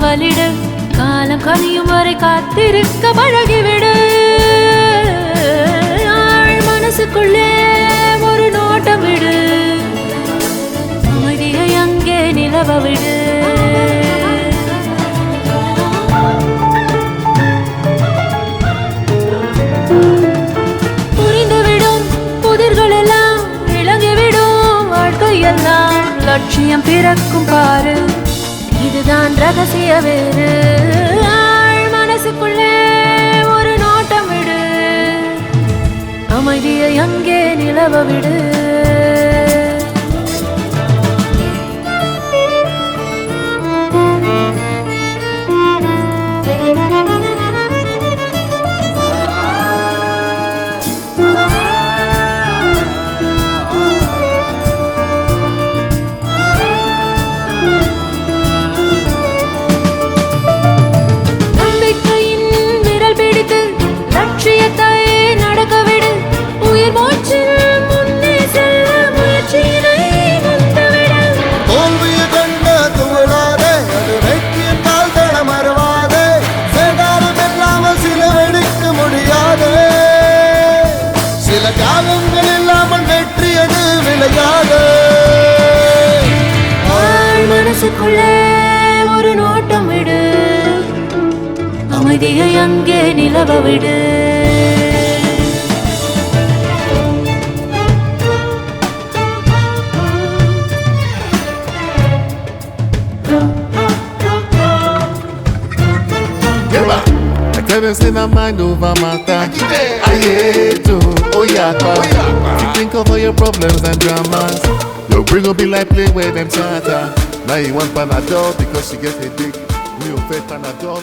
காவலிடு, காலம் கனியும் வரை காத்திருக்க பழகிவிடு. ஆள் மனசுக்குள்ளே ஒரு நோட்டம் விடு, அமைதியை அங்கே நிலவ விடு. புரிந்துவிடும் புதிர்கள் எல்லாம் விளங்கிவிடும், வாழ்க்கையெல்லாம் லட்சியம் பிறக்கும் பாரு, இதுதான் ரகசிய வேறு. ஆள் மனசுக்குள்ளே ஒரு நோட்டம் விடு, அமைதியை அங்கே நிலவ விடு. மனசுக்குள்ளே ஒரு நோட்டம் விடு, அமைதியை அங்கே நிலவ விடு. Say my mind over matter. I hate to, oh yeah, you think of all your problems and dramas. Your brain will be like play where them chatter. Now you want Panadol because you get a dick. You fed Panadol.